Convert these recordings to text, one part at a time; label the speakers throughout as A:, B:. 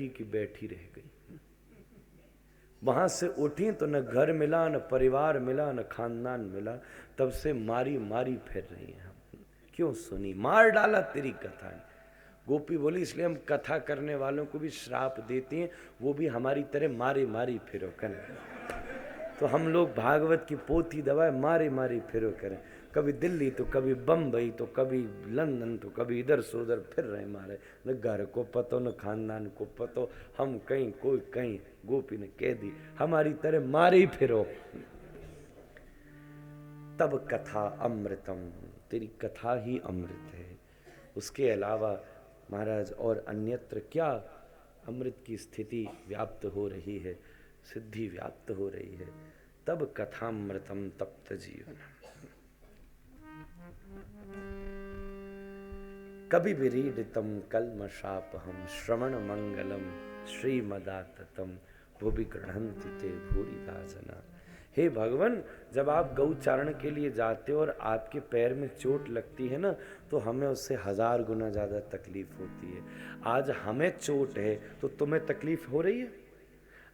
A: बैठी की बैठी रह गई। वहां से उठी तो न घर मिला, न परिवार मिला, न खानदान मिला। तब से मारी मारी फिर रही हैं। क्यों सुनी? मार डाला तेरी कथा ने। गोपी बोली इसलिए हम कथा करने वालों को भी श्राप देती हैं, वो भी हमारी तरह मारी मारी फिरो करें। तो हम लोग भागवत की पोथी दबाए मारी मारी फिरो करें। कभी दिल्ली तो कभी बम्बई तो कभी लंदन तो कभी इधर से उधर फिर रहे मारे। न घर को पतो न खानदान को पतो, हम कहीं कोई कहीं। गोपी ने कह दी हमारी तरह मारी फिरो। तब कथा अमृतम, तेरी कथा ही अमृत है। उसके अलावा महाराज और अन्यत्र क्या अमृत की स्थिति व्याप्त हो रही है, सिद्धि व्याप्त हो रही है। तब कथामृतम तप्त जीवन। कभी विरीडितम कल्मषापहम श्रवण मंगलम श्रीमदाततम भुवि गृह्णन्ति ते भूरिदा जना। हे भगवान, जब आप गौचारण के लिए जाते हो और आपके पैर में चोट लगती है ना, तो हमें उससे 1000 गुना ज़्यादा तकलीफ होती है। आज हमें चोट है तो तुम्हें तकलीफ हो रही है।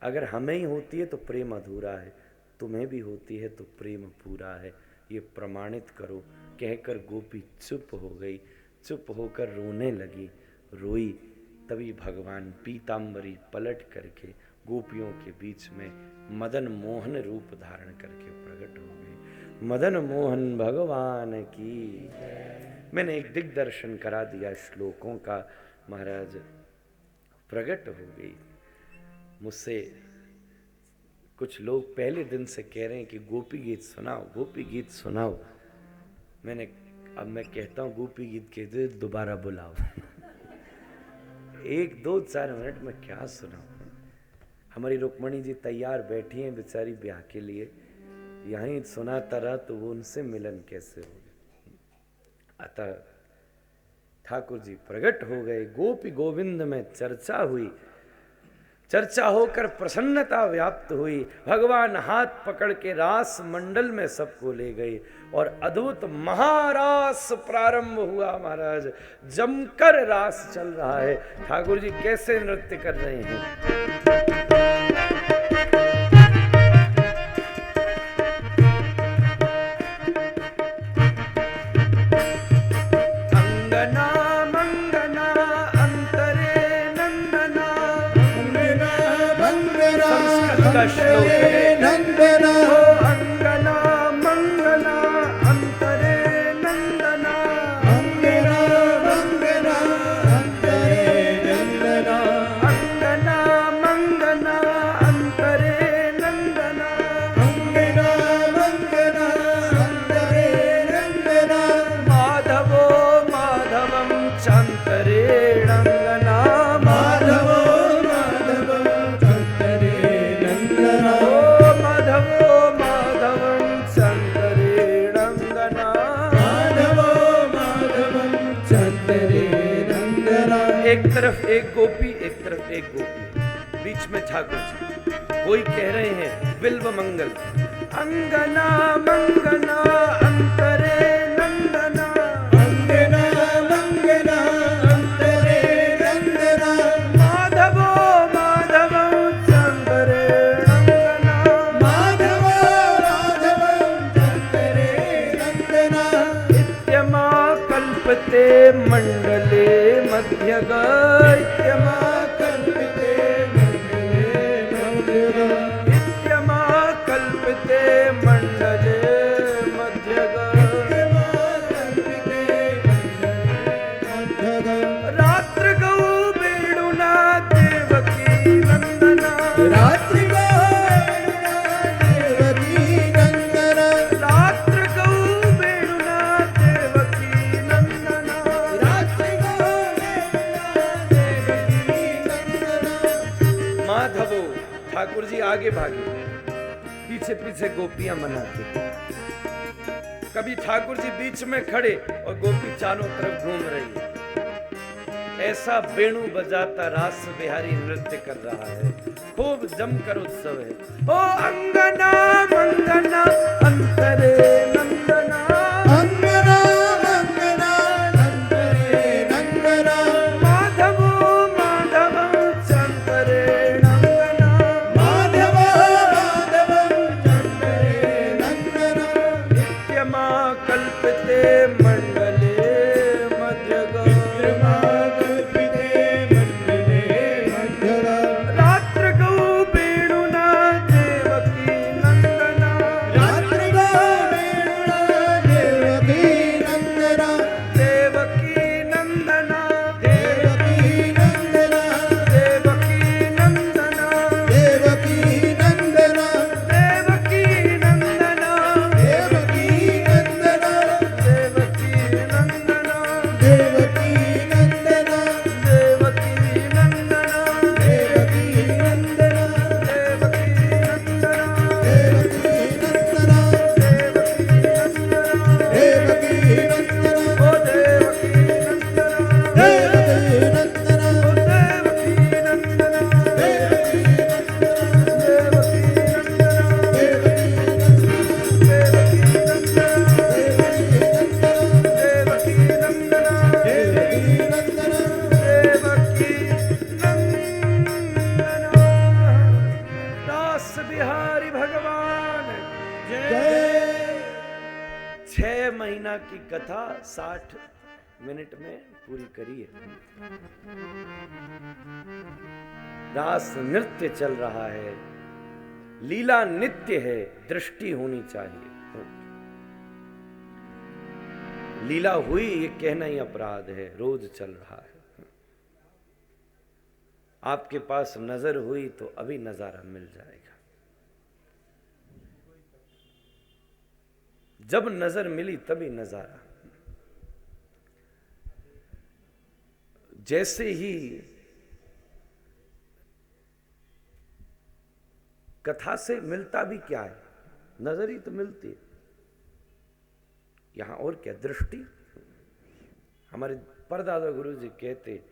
A: अगर हमें ही होती है तो प्रेम अधूरा है, तुम्हें भी होती है तो प्रेम पूरा है। ये प्रमाणित करो। कहकर गोपी चुप हो गई। चुप होकर रोने लगी। रोई तभी भगवान पीताम्बरी पलट करके गोपियों के बीच में मदन मोहन रूप धारण करके प्रकट हो गए। मदन मोहन भगवान की। मैंने एक दिग्दर्शन करा दिया श्लोकों का। महाराज प्रकट हो गई। मुझसे कुछ लोग पहले दिन से कह रहे हैं कि गोपी गीत सुनाओ, गोपी गीत सुनाओ। अब मैं कहता हूँ गोपी गीत के दे दोबारा बुलाओ। 1, 2, 4 मिनट में क्या सुनाऊं। हमारी रुक्मणी जी तैयार बैठी हैं बेचारी ब्याह के लिए। यहीं सुनाता रहा तो वो उनसे मिलन कैसे होगा। अतः ठाकुर जी प्रकट हो गए। गोपी गोविंद में चर्चा हुई। चर्चा होकर प्रसन्नता व्याप्त हुई। भगवान हाथ पकड़ के रास मंडल में सबको ले गए और अद्भुत महारास प्रारंभ हुआ। महाराज जमकर रास चल रहा है। ठाकुर जी कैसे नृत्य कर रहे हैं।
B: नंदना
A: अंगना मंगला अंतरे नंदना,
B: अंगना मंगना अंतरे नंदना,
A: अंगना मंगना अंतरे नंदना,
B: अंगना मंगना अंतरे नंदना,
A: माधवो माधवम चांतरे रंगना,
B: माधवो माधवम चांतरे नंदना,
A: माधवो माधवम चांतरे रंगना,
B: माधवो माधवम चांतरे नंदना।
A: एक तरफ एक गोपी, एक तरफ एक गोपी, बीच में ठाकुर जी। कोई कह रहे हैं बिल्व मंगल, अंगना मंगना अंतरे नंदना,
B: अंगना मंगना अंतरे नंदना,
A: माधवो माधव चंद्रे रंगना,
B: माधवो माधवम चांतरे नंदना,
A: इत्यमा कल्पते मंडले मध्यग, इत्यमा
B: कल्पिते मंगले मंगला,
A: इत्यमा कल्पते मंडले मध्यग,
B: कल्पिते मंगले
A: रात्र गौ वेणुना देवकी नंदना,
B: रात्रि देवकी नंदना,
A: रात्र गौ वेणुना देवकी नंदना,
B: रात्रि देवकी नंदना।
A: माधवो ठाकुर जी आगे भागे, पीछे पीछे गोपियां मनाते। कभी ठाकुर जी बीच में खड़े और गोपी चारों तरफ घूम रही है। ऐसा वेणु बजाता रास बिहारी नृत्य कर रहा है। खूब जमकर उत्सव है। ओ अंगना मंगना अंतरे नंदना,
B: अंगना मंगना अंतरे नंदना,
A: माधवो माधव चंद्र 6 महीना की कथा 60 मिनट में पूरी करी है। रास नृत्य चल रहा है, लीला नित्य है, दृष्टि होनी चाहिए। लीला हुई ये कहना ही अपराध है, रोज चल रहा है। आपके पास नजर हुई तो अभी नजारा मिल जाएगा। जब नजर मिली तभी नजारा। जैसे ही कथा से मिलता भी क्या है, नजर ही तो मिलती है। यहां और क्या, दृष्टि। हमारे परदादा गुरु जी कहते,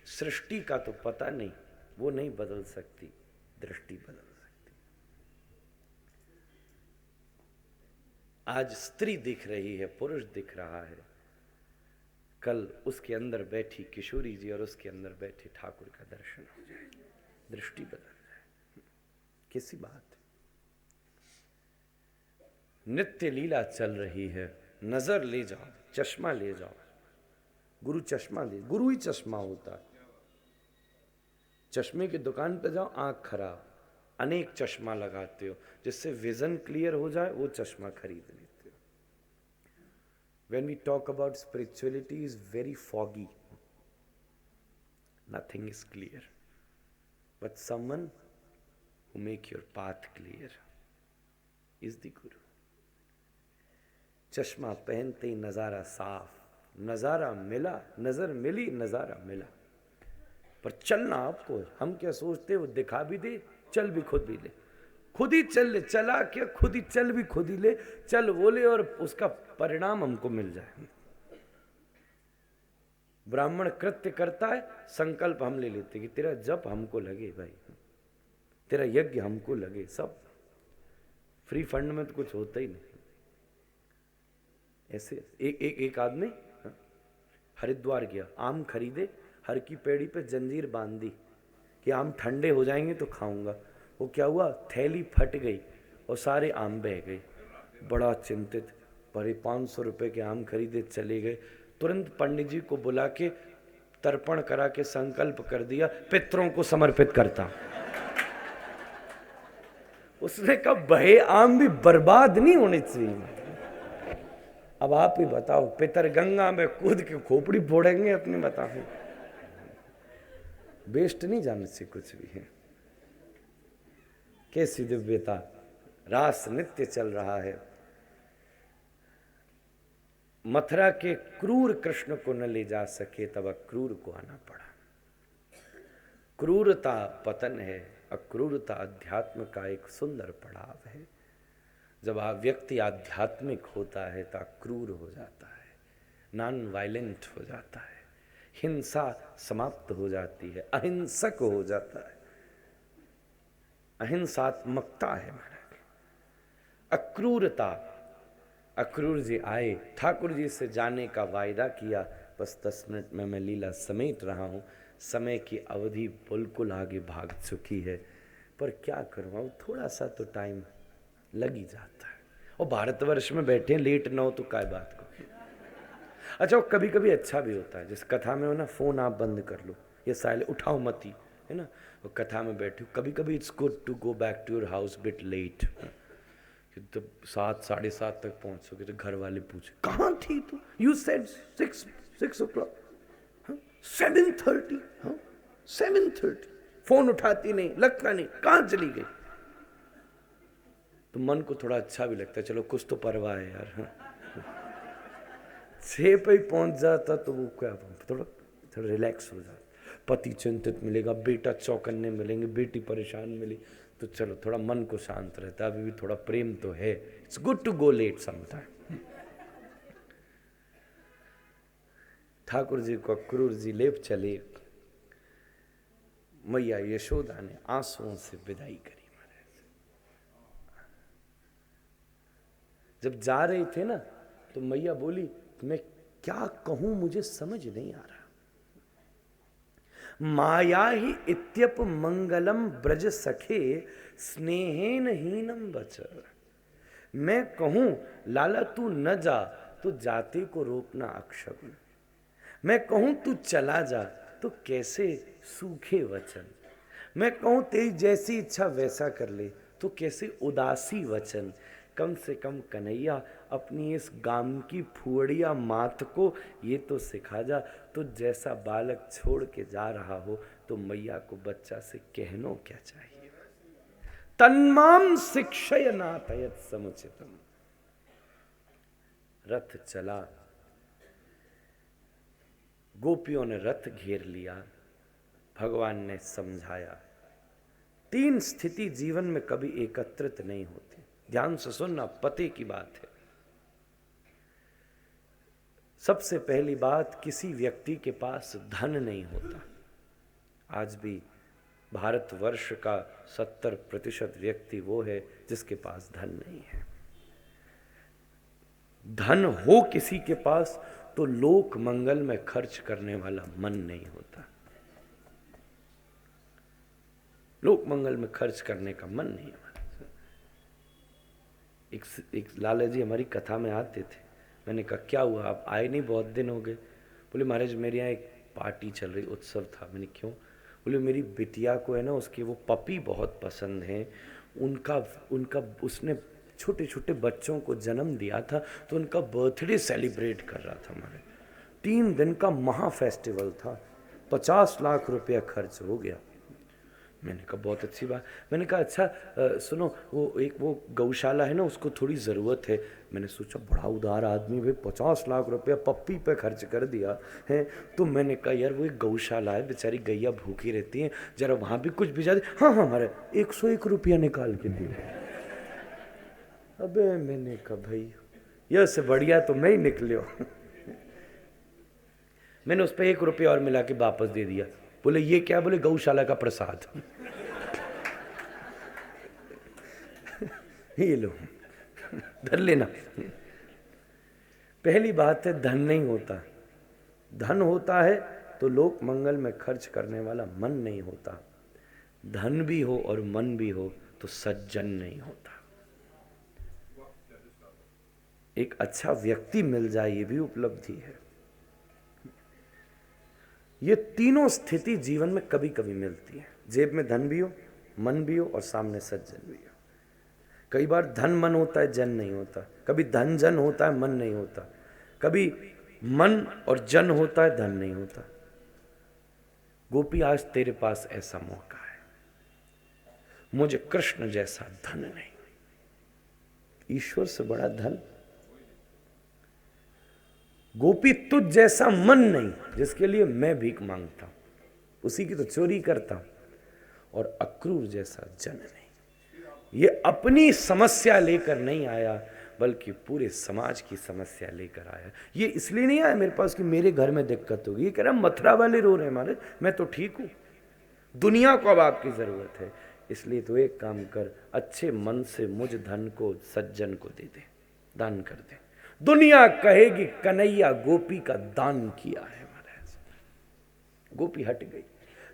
A: सृष्टि का तो पता नहीं, वो नहीं बदल सकती, दृष्टि बदल सकती। आज स्त्री दिख रही है, पुरुष दिख रहा है, कल उसके अंदर बैठी किशोरी जी और उसके अंदर बैठे ठाकुर का दर्शन हो जाए, दृष्टि बदल जाए। किसी बात, नित्य लीला चल रही है, नजर ले जाओ, चश्मा ले जाओ। गुरु चश्मा दे, गुरु ही चश्मा होता है। चश्मे की दुकान पे जाओ, आंख खराब, अनेक चश्मा लगाते हो, जिससे विजन क्लियर हो जाए, वो चश्मा खरीद लेते हो। When we talk about spirituality is very foggy. Nothing is clear. But someone who make your path clear is the Guru. चश्मा पहनते ही नजारा साफ, नजारा मिला, नजर मिली, नजारा मिला। पर चलना आपको, हम क्या सोचते, वो दिखा भी दे, चल भी खुद भी ले, खुद ही चल ले, चला क्या, खुद ही चल भी खुद ही ले, चल बोले और उसका परिणाम हमको मिल जाए। ब्राह्मण कृत्य करता है, संकल्प हम ले लेते कि तेरा जप हमको लगे भाई, तेरा यज्ञ हमको लगे। सब फ्री फंड में तो कुछ होता ही नहीं। ऐसे एक आदमी हरिद्वार गया, आम खरीदे, हर की पेड़ी पे जंजीर बांध दी कि आम ठंडे हो जाएंगे तो खाऊंगा। वो क्या हुआ, थैली फट गई और सारे आम बह गए। बड़ा चिंतित, पर 500 रुपए के आम खरीदे, चले गए। तुरंत पंडित जी को बुला के तर्पण करा के संकल्प कर दिया, पितरों को समर्पित करता। उसने कहा बहे आम भी बर्बाद नहीं होने चाहिए। अब आप ही बताओ, पितर गंगा में कूद के खोपड़ी फोड़ेंगे अपने, बताओ। वेस्ट नहीं जाने से कुछ भी है। कैसी दिव्यता, रास नित्य चल रहा है। मथुरा के क्रूर कृष्ण को न ले जा सके, तब अक्रूर को आना पड़ा। क्रूरता पतन है, अक्रूरता अध्यात्म का एक सुंदर पड़ाव है। जब व्यक्ति आध्यात्मिक होता है तो अक्रूर हो जाता है, नॉन वायलेंट हो जाता है, हिंसा समाप्त हो जाती है, अहिंसक हो जाता है, अहिंसात्मकता है महाराज। अक्रूरता, अक्रूर जी आए, ठाकुर जी से जाने का वायदा किया, बस 10 मिनट में मैं लीला समेट रहा हूँ। समय की अवधि बिल्कुल आगे भाग चुकी है, पर क्या करूँ, थोड़ा सा तो टाइम लग ही जाता है। और भारतवर्ष में बैठे लेट ना हो तो काय बात को। अच्छा, कभी कभी अच्छा भी होता है, जिस कथा में हो ना, फोन आप बंद कर लो, ये साइलेंट उठाओ मत ही, है ना। वो कथा में बैठे हो, कभी कभी it's good to go back to your house bit late. तो 7 साढ़े 7 तक पहुंचोगे तो घर वाले पूछे कहाँ थी तू, यू सेड 6 o'clock, 7:30, 7:30, फोन उठाती नहीं, लगता नहीं, कहाँ चली गई। तो मन को थोड़ा अच्छा भी लगता है, चलो कुछ तो परवाह है यार। 6 पे ही पहुंच जाता तो वो क्या, थोड़ा रिलैक्स हो जाता। पति चिंतित मिलेगा, बेटा चौकन्ने मिलेंगे, बेटी परेशान मिली, तो चलो थोड़ा मन को शांत रहता है। अभी भी थोड़ा प्रेम तो है, it's good to go late sometime. Thakur ji को क्रूर जी लेप चले, मैया यशोदा ने आंसुओं से विदाई करी। जब जा रहे थे ना, तो मैया बोली मैं क्या कहूं, मुझे समझ नहीं आ रहा। माया ही इत्यप मंगलम ब्रज सखे स्नेहेन हीनम वच। मैं कहूं लाला तू न जा तो जाते को रोकना अक्षगुण। मैं कहूं तू चला जा तो कैसे सूखे वचन। मैं कहूं तेरी जैसी इच्छा वैसा कर ले तो कैसे उदासी वचन। कम से कम कन्हैया अपनी इस गाम की फुअड़िया मात को ये तो सिखा जा। तो जैसा बालक छोड़ के जा रहा हो तो मैया को बच्चा से कहनो क्या चाहिए। तन्माम शिक्षय नाथयत समुचितम। रथ चला, गोपियों ने रथ घेर लिया, भगवान ने समझाया। 3 स्थिति जीवन में कभी एकत्रित नहीं होती। ध्यान से सुनना, पते की बात है। सबसे पहली बात, किसी व्यक्ति के पास धन नहीं होता। आज भी भारतवर्ष का 70% व्यक्ति वो है जिसके पास धन नहीं है। धन हो किसी के पास तो लोक मंगल में खर्च करने वाला मन नहीं होता। लोक मंगल में खर्च करने का मन नहीं होता। एक लाला जी हमारी कथा में आते थे। मैंने कहा क्या हुआ, आप आए नहीं, बहुत दिन हो गए। बोले महाराज मेरे यहाँ एक पार्टी चल रही, उत्सव था। मैंने क्यों? बोले मेरी बिटिया को है ना उसके वो पपी बहुत पसंद है। उनका उसने छोटे छोटे बच्चों को जन्म दिया था तो उनका बर्थडे सेलिब्रेट कर रहा था। हमारे 3 दिन का महा फेस्टिवल था, 50 लाख रुपया खर्च हो गया। मैंने कहा बहुत अच्छी बात। मैंने कहा अच्छा सुनो, वो गौशाला है ना, उसको थोड़ी ज़रूरत है। मैंने सोचा बड़ा उदार आदमी भाई, 50 लाख रुपया पप्पी पे खर्च कर दिया है। तो मैंने कहा यार वो एक गौशाला है, बेचारी गैया भूखी रहती हैं, जरा वहाँ भी कुछ भिजा दे। हाँ हमारे 101 रुपया निकाल के दिए। अबे मैंने कहा भाई यह से बढ़िया तो मैं ही निकलियो। मैंने उस पर 1 रुपया और मिला के वापस दे दिया। बोले ये क्या? बोले गौशाला का प्रसाद। ये लो धर लेना। पहली बात है धन नहीं होता। धन होता है तो लोक मंगल में खर्च करने वाला मन नहीं होता। धन भी हो और मन भी हो तो सज्जन नहीं होता। एक अच्छा व्यक्ति मिल जाए ये भी उपलब्धि है। ये तीनों स्थिति जीवन में कभी कभी मिलती है। जेब में धन भी हो, मन भी हो और सामने सज्जन भी हो। कई बार धन मन होता है, जन नहीं होता। कभी धन जन होता है, मन नहीं होता। कभी मन और जन होता है, धन नहीं होता। गोपी आज तेरे पास ऐसा मौका है। मुझे कृष्ण जैसा धन नहीं, ईश्वर से बड़ा धन। गोपी तुझ जैसा मन नहीं जिसके लिए मैं भीख मांगता हूं, उसी की तो चोरी करता हूं। और अक्रूर जैसा जन नहीं। ये अपनी समस्या लेकर नहीं आया बल्कि पूरे समाज की समस्या लेकर आया। ये इसलिए नहीं आया मेरे पास कि मेरे घर में दिक्कत होगी। ये कह रहा मथुरा वाले रो रहे हैं महाराज, मैं तो ठीक हूं, दुनिया को अब आपकी जरूरत है। इसलिए तो एक काम कर, अच्छे मन से मुझ धन को सज्जन को दे दे, दान कर दे। दुनिया कहेगी कन्हैया गोपी का दान किया है महाराज। गोपी हट गई।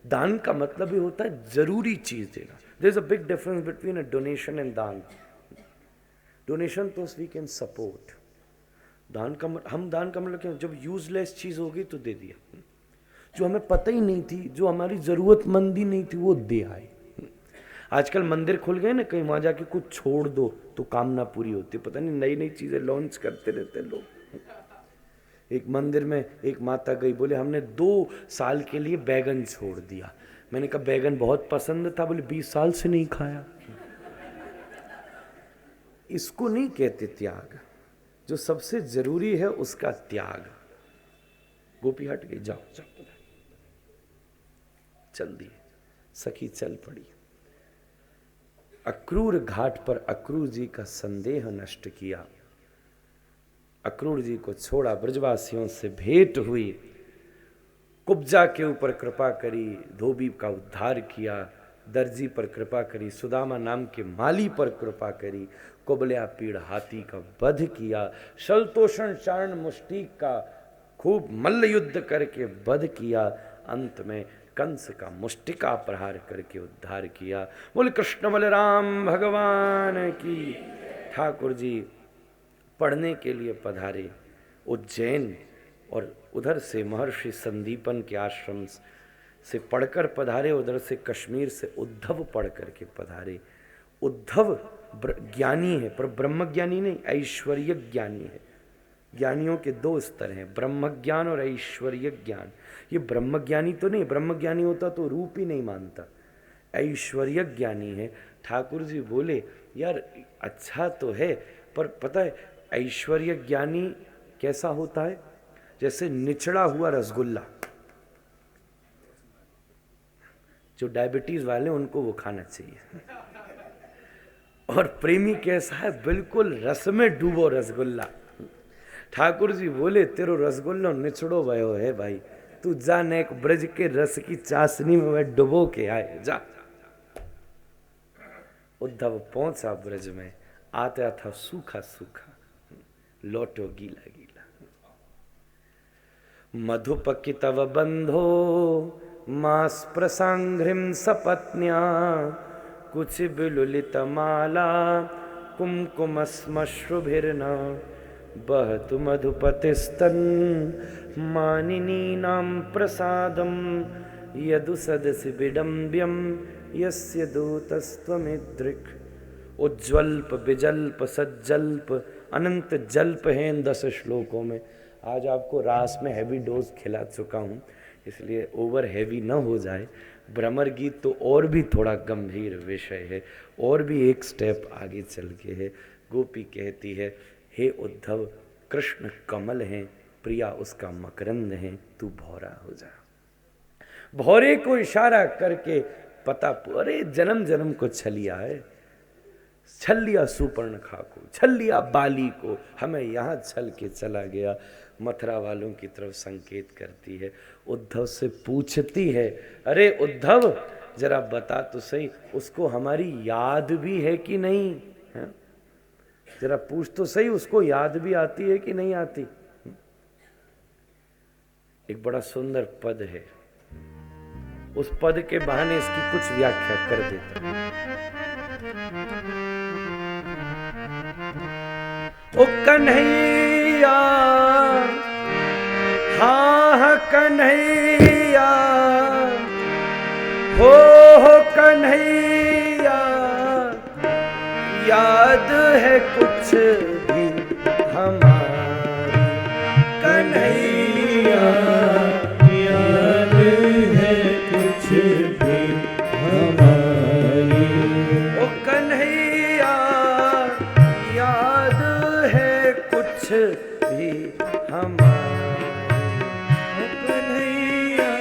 A: दान का मतलब ही होता है जरूरी चीज देना। There is a big difference between a donation and दान। डोनेशन तो वी कैन सपोर्ट। दान का हम दान का मतलब क्या? जब यूजलेस चीज होगी तो दे दिया। जो हमें पता ही नहीं थी, जो हमारी जरूरतमंदी नहीं थी, वो दे आए। आजकल मंदिर खुल गए ना, कहीं वहां जाके कुछ छोड़ दो तो कामना पूरी होती। पता नहीं नई नई चीजें लॉन्च करते रहते लोग। एक मंदिर में एक माता गई, बोले हमने 2 साल के लिए बैगन छोड़ दिया। मैंने कहा बैगन बहुत पसंद था। बोले 20 साल से नहीं खाया। इसको नहीं कहते त्याग। जो सबसे जरूरी है उसका त्याग। गोपी हट गई, जाओ जाओ। चल दिए, सखी चल पड़ी। अक्रूर घाट पर अक्रूर जी का संदेह नष्ट किया। अक्रूर जी को छोड़ा, ब्रजवासियों से भेंट हुई, कुब्जा के ऊपर कृपा करी, धोबी का उद्धार किया, दर्जी पर कृपा करी, सुदामा नाम के माली पर कृपा करी, कुबल्या पीड़ हाथी का वध किया, शलतोषण चारण मुष्टिक का खूब मल्ल युद्ध करके वध किया, अंत में कंस का मुष्टिका प्रहार करके उद्धार किया। बोले कृष्ण बलराम भगवान की। ठाकुर जी पढ़ने के लिए पधारे उज्जैन, और उधर से महर्षि संदीपन के आश्रम से पढ़कर पधारे, उधर से कश्मीर से उद्धव पढ़ करके पधारे। उद्धव ज्ञानी है, पर ब्रह्म ज्ञानी नहीं, ऐश्वर्य ज्ञानी है। ज्ञानियों के दो स्तर हैं, ब्रह्म ज्ञान और ऐश्वर्य ज्ञान। ये ब्रह्म ज्ञानी तो नहीं, ब्रह्म ज्ञानी होता तो रूप ही नहीं मानता, ऐश्वर्य ज्ञानी है। ठाकुर जी बोले यार अच्छा तो है, पर पता है ऐश्वर्य ज्ञानी कैसा होता है? जैसे निचड़ा हुआ रसगुल्ला, जो डायबिटीज वाले उनको वो खाना चाहिए। और प्रेमी कैसा है? बिल्कुल रस में डूबो रसगुल्ला। ठाकुर जी बोले तेरो रसगुल्लो निचड़ो भयो है भाई, तू जा नेक ब्रज के रस की चाशनी में वह डुबो के आए, जा। उद्धव पहुंचा ब्रज में, आता था सूखा सूखा, लौटो गीला गीला। मधुपकितव बंधो मास प्रसांघ्रिम सपत्न्या, कुछ बिलुलित माला कुमकुमस्मश्रुभिर्ना, बहतु मधुपतिस्तन मानिनीनां प्रसादम, यदु सदसि विडम्ब्यम यस्य दूतस्त्वमिदृक्। उज्ज्वल्प विजल्प सज्जल्प अनंत जल्प हैं 10 श्लोकों में। आज आपको रास में हैवी डोज खिला चुका हूँ, इसलिए ओवर हैवी न हो जाए। भ्रमर गीत तो और भी थोड़ा गंभीर विषय है, और भी एक स्टेप आगे चल के है। गोपी कहती है हे उद्धव, कृष्ण कमल हैं, प्रिया उसका मकरंद है, तू भौरा हो जा। भौरे को इशारा करके पता, अरे जन्म जन्म को छलिया है, छल लिया सुपर्णखा को, छल लिया बाली को, हमें यहाँ छल के चला गया। मथुरा वालों की तरफ संकेत करती है, उद्धव से पूछती है अरे उद्धव जरा बता तो सही, उसको हमारी याद भी है कि नहीं है? जरा पूछ तो सही, उसको याद भी आती है कि नहीं आती? एक बड़ा सुंदर पद है, उस पद के बहाने इसकी कुछ व्याख्या कर देता। ओ कन्हैया, हाँ कन्हैया, हो कन्हैया, याद है कुछ भी हमारी कन्हैया,
B: याद है कुछ भी हमारी।
A: ओ कन्हैया, याद है कुछ भी हमारी।
B: ओ कन्हैया,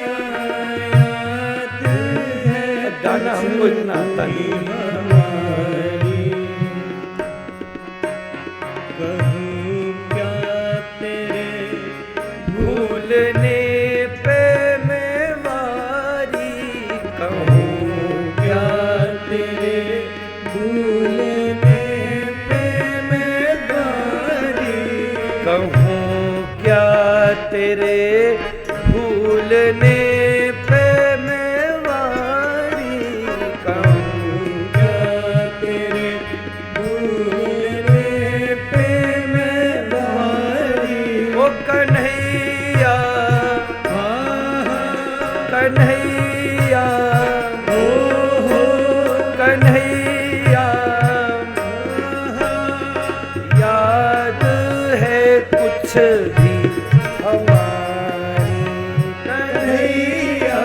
B: याद है
A: गाना हमको इतना आता नहीं।
B: हमारी। कहूँ क्या तेरे
A: भूलने पे मैं वारी, कहूँ
B: क्या तेरे भूलने पे मैं वारी।
A: कहूँ क्या तेरे भूलने पे मैं वारी, कहूँ
B: क्या तेरे भूलने पे मैं वारी।
A: ओ कन्हैया, कन्हैया,
B: हो
A: कन्हैया, याद है कुछ भी हमारी कन्हैया।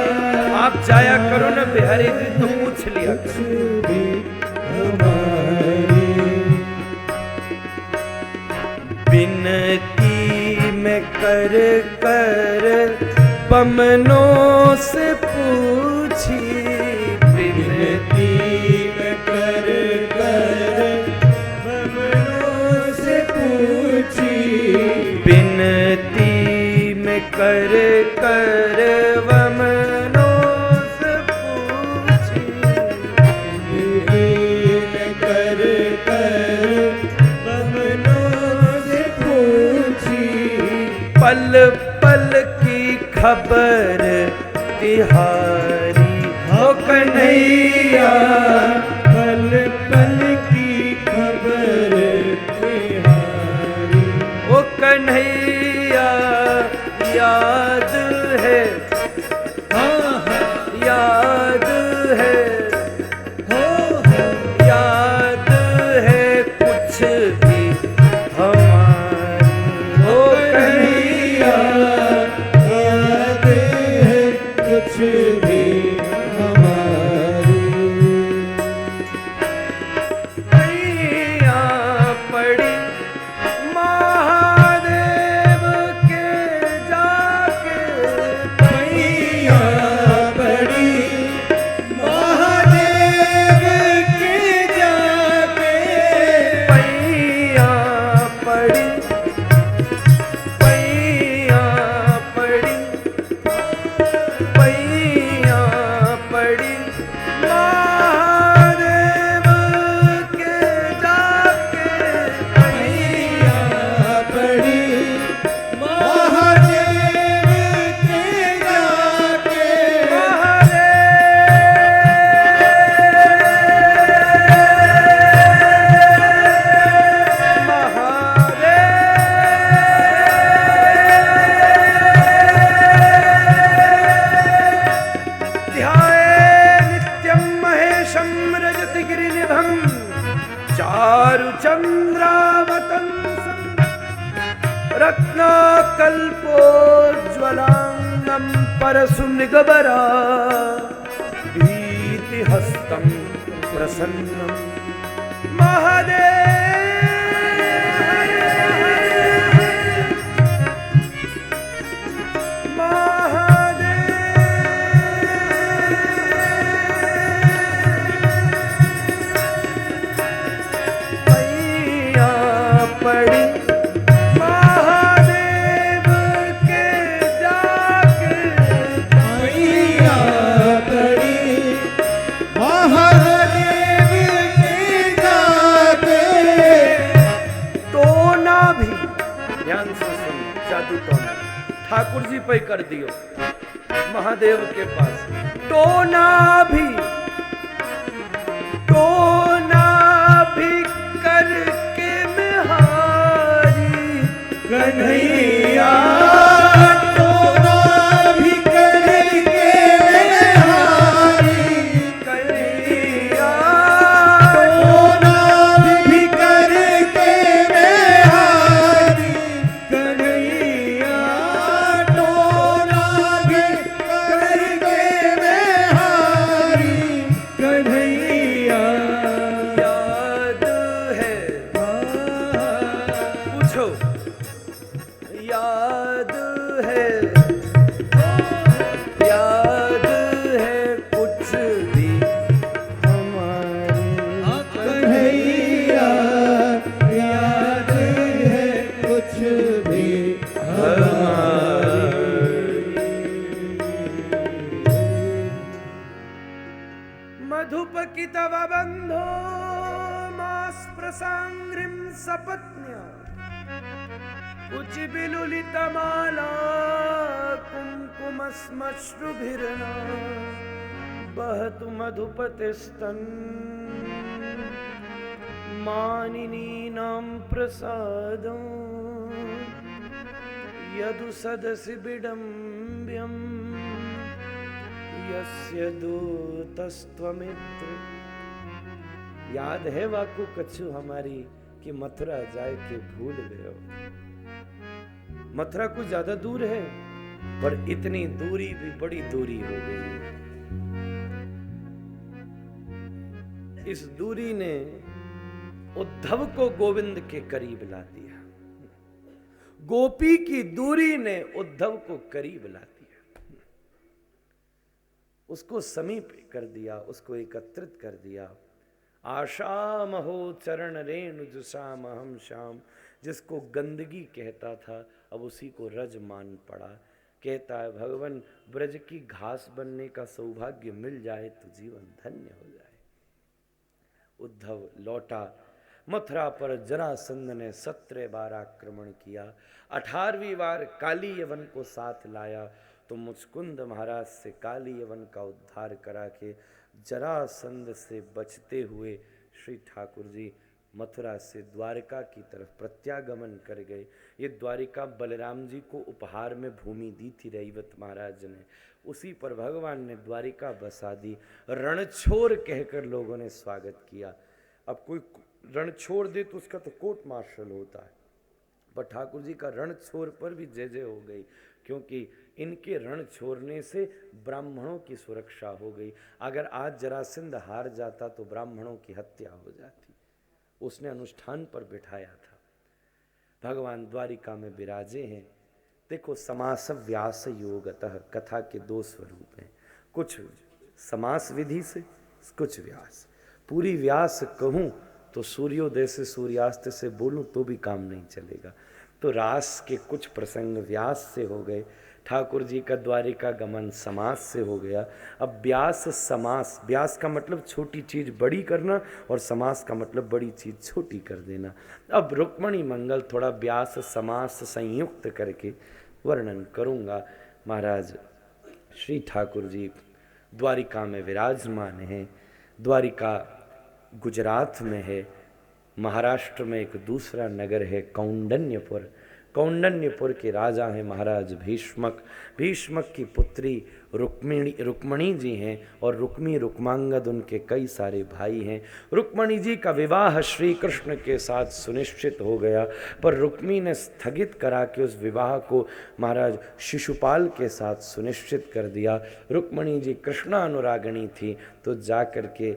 A: आप जाया करो ना बिहारी जी, तो पूछ लिया करो।
B: भी हमारी।
A: बिनती में कर कर बमनों से पूछी, बिनती
B: में कर कर बमनों से पूछी।
A: बिनती में कर कर बमनों से पूछी,
B: में कर कर बमनों से पूछी।
A: पल पल की खबर तिहारी, हो कन्हैया,
B: पल पल की खबर
A: भी हमारी। ओ कन्हैया
B: याद है कुछ भी हमारी।
A: पैया पड़ी महादेव के जाके,
B: पैया पड़ी महादेव के जाके।
A: पैया पड़ी, पैया पड़ी, पैया पड़ी महादेव के जाके।
B: पैया पड़ी महादेव के जाके।
A: चारुचन्द्रावतंसं रत्नाकल्पोज्ज्वलांगं परशुमृगबरा भीतिहस्तं प्रसन्नं पड़ी महादेव के जाके।
B: पैया पड़ी महादेव के जाके।
A: टोना भी, ध्यान से सुन, जादू टोना ठाकुर जी पे कर दियो महादेव के पास। टोना भी, टोना भी करके
B: कन्हैया टोना भी करके हारी।
A: कन्हैया
B: टोना भी करके हारी। कन्हैया टोना भी करके हारी। कन्हैया
A: याद है, पूछो याद है, याद है कुछ भी हमारी।
B: कन्हैया याद है कुछ भी
A: मधुपकी तव बंधो मास प्रसांग्रिम सपत्न्या कुचिबिलुलितमाला कुंकुमश्मश्रुभिर्ना बहतु मधुपतिस्तन मानिनीनां प्रसादं यदु सदसि विडम्ब्यं यस्य दूतस्त्वमित्र। याद है वाकु कछु हमारी कि मथुरा जाए के भूल गए। मथुरा कुछ ज्यादा दूर है, पर इतनी दूरी भी बड़ी दूरी हो गई। इस दूरी ने उद्धव को गोविंद के करीब ला दिया। गोपी की दूरी ने उद्धव को करीब ला दिया, उसको समीप कर दिया, उसको एकत्रित कर दिया। आशा महो चरण रेणु जुसाम हम श्याम, जिसको गंदगी कहता था अब उसी को रज मान पड़ा। कहता है भगवान ब्रज की घास बनने का सौभाग्य मिल जाए तो जीवन धन्य हो जाए। उद्धव लौटा। मथुरा पर जरासंध ने 17 बार आक्रमण किया, 18वीं बार काली यवन को साथ लाया तो मुचकुंद महाराज से काली यवन का उद्धार करा के जरासंध से बचते हुए श्री ठाकुर जी मथुरा से द्वारका की तरफ प्रत्यागमन कर गए। ये द्वारिका बलराम जी को उपहार में भूमि दी थी रैवत महाराज ने, उसी पर भगवान ने द्वारिका बसा दी। रणछोर कहकर लोगों ने स्वागत किया। अब कोई रण छोड़ दे तो उसका तो कोर्ट मार्शल होता है, पर ठाकुर जी का रण छोड़ पर भी जय जय हो गई, क्योंकि इनके रण छोड़ने से ब्राह्मणों की सुरक्षा हो गई। अगर आज जरासंध हार जाता तो ब्राह्मणों की हत्या हो जाती। उसने अनुष्ठान पर बिठाया था। भगवान द्वारिका में विराजे हैं। देखो, समास व्यास योगतः, कथा के दो स्वरूप हैं, कुछ समास विधि से, कुछ व्यास। पूरी व्यास कहूं तो सूर्योदय से सूर्यास्त से बोलूं तो भी काम नहीं चलेगा। तो रास के कुछ प्रसंग व्यास से हो गए, ठाकुर जी का द्वारिका गमन समास से हो गया। अब व्यास समास, व्यास का मतलब छोटी चीज बड़ी करना और समास का मतलब बड़ी चीज छोटी कर देना। अब रुक्मणी मंगल थोड़ा व्यास समास संयुक्त करके वर्णन करूंगा। महाराज श्री ठाकुर जी द्वारिका में विराजमान हैं। द्वारिका गुजरात में है। महाराष्ट्र में एक दूसरा नगर है कौंडन्यपुर। कौंडन्यपुर के राजा हैं महाराज भीष्मक। भीष्मक की पुत्री रुक्मणी जी हैं और रुक्मांगद उनके कई सारे भाई हैं। रुक्मणी जी का विवाह श्री कृष्ण के साथ सुनिश्चित हो गया, पर रुक्मी ने स्थगित करा के उस विवाह को महाराज शिशुपाल के साथ सुनिश्चित कर दिया। रुक्मणी जी कृष्णानुरागिणी थी, तो जाकर के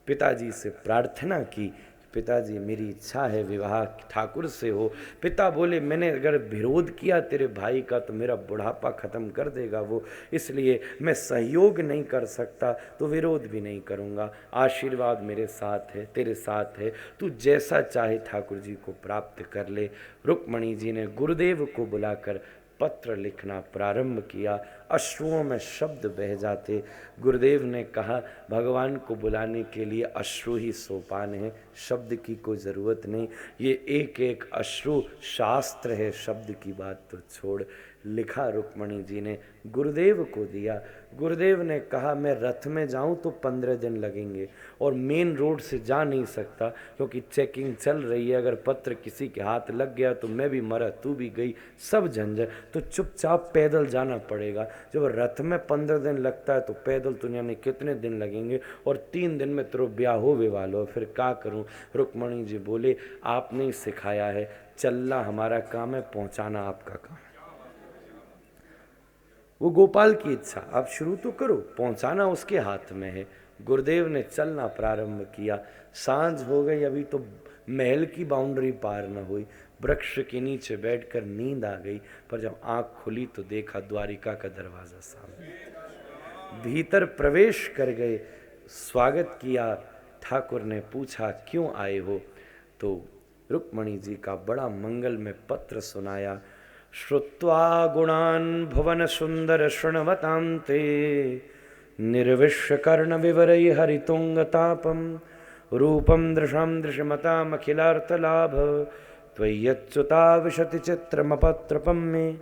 A: पिताजी से प्रार्थना की, पिताजी मेरी इच्छा है विवाह ठाकुर से हो। पिता बोले मैंने अगर विरोध किया तेरे भाई का तो मेरा बुढ़ापा खत्म कर देगा वो, इसलिए मैं सहयोग नहीं कर सकता, तो विरोध भी नहीं करूँगा। आशीर्वाद मेरे साथ है, तेरे साथ है, तू जैसा चाहे ठाकुर जी को प्राप्त कर ले। रुक्मणी जी ने गुरुदेव को बुलाकर पत्र लिखना प्रारंभ किया। अश्रुओं में शब्द बह जाते। गुरुदेव ने कहा भगवान को बुलाने के लिए अश्रु ही सोपान है, शब्द की कोई ज़रूरत नहीं। ये एक एक अश्रु शास्त्र है, शब्द की बात तो छोड़। लिखा रुक्मणी जी ने, गुरुदेव को दिया। गुरुदेव ने कहा मैं रथ में जाऊं तो 15 दिन लगेंगे और मेन रोड से जा नहीं सकता क्योंकि चेकिंग चल रही है। अगर पत्र किसी के हाथ लग गया तो मैं भी मरा, तू भी गई, सब झंझट, तो चुपचाप पैदल जाना पड़ेगा। जब रथ में 15 दिन लगता है तो पैदल तो यानी कितने दिन लगेंगे, और 3 दिन में तेरो ब्याह होवे वालो, फिर क्या करूं। रुक्मणी जी बोले आपने ही सिखाया है, चलना हमारा काम है, पहुंचाना आपका काम है। वो गोपाल की इच्छा, आप शुरू तो करो, पहुंचाना उसके हाथ में है। गुरुदेव ने चलना प्रारंभ किया। सांझ हो गई, अभी तो महल की बाउंड्री पार न हुई। वृक्ष के नीचे बैठकर नींद आ गई, पर जब आंख खुली तो देखा द्वारिका का दरवाजा सामने। भीतर प्रवेश कर गए, स्वागत किया। ठाकुर ने पूछा क्यों आए हो, तो रुक्मणी जी का बड़ा मंगल में पत्र सुनाया। श्रुत्वा गुणान् भुवन सुंदर शृण्वतां ते निर्विश्य कर्ण विवरै हरितुंगतापम रूपम दृशां दृश्यमतामखिलार्थलाभ त्वय्यच्युता विशति चित्रमपत्रपम में।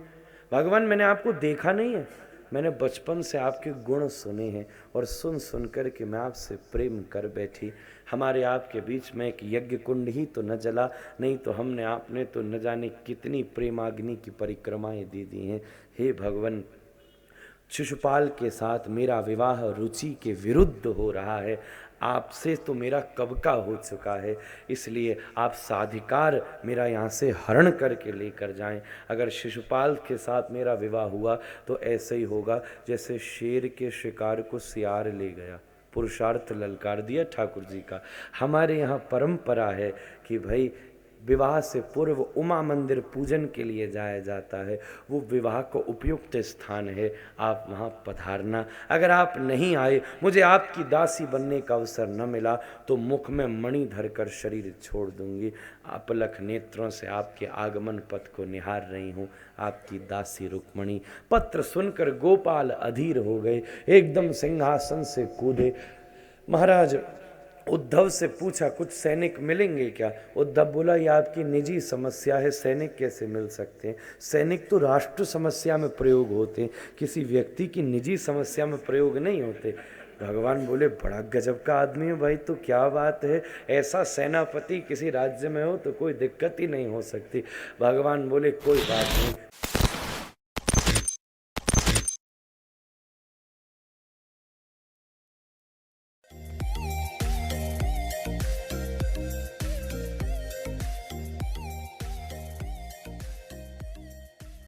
A: भगवान मैंने आपको देखा नहीं है, मैंने बचपन से आपके गुण सुने हैं और सुन सुन कर के मैं आपसे प्रेम कर बैठी। हमारे आपके बीच में एक यज्ञ कुंड ही तो न जला, नहीं तो हमने आपने तो न जाने कितनी प्रेमाग्नि की परिक्रमाएं दे दी हैं। हे भगवान, शिशुपाल के साथ मेरा विवाह रुचि के विरुद्ध हो रहा है, आपसे तो मेरा कब का हो चुका है, इसलिए आप साधिकार मेरा यहाँ से हरण करके लेकर जाएं। अगर शिशुपाल के साथ मेरा विवाह हुआ तो ऐसे ही होगा जैसे शेर के शिकार को सियार ले गया। पुरुषार्थ ललकार दिया ठाकुर जी का। हमारे यहाँ परंपरा है कि भाई विवाह से पूर्व उमा मंदिर पूजन के लिए जाया जाता है, वो विवाह को उपयुक्त स्थान है, आप वहाँ पधारना। अगर आप नहीं आए, मुझे आपकी दासी बनने का अवसर न मिला, तो मुख में मणि धरकर शरीर छोड़ दूंगी। अपलक नेत्रों से आपके आगमन पथ को निहार रही हूँ, आपकी दासी रुक्मणी। पत्र सुनकर गोपाल अधीर हो गए, एकदम सिंहासन से कूदे। महाराज उद्धव से पूछा कुछ सैनिक मिलेंगे क्या? उद्धव बोला ये आपकी निजी समस्या है, सैनिक कैसे मिल सकते हैं? सैनिक तो राष्ट्र समस्या में प्रयोग होते हैं, किसी व्यक्ति की निजी समस्या में प्रयोग नहीं होते। भगवान बोले बड़ा गजब का आदमी है भाई, तो क्या बात है, ऐसा सेनापति किसी राज्य में हो तो कोई दिक्कत ही नहीं हो सकती। भगवान बोले कोई बात नहीं,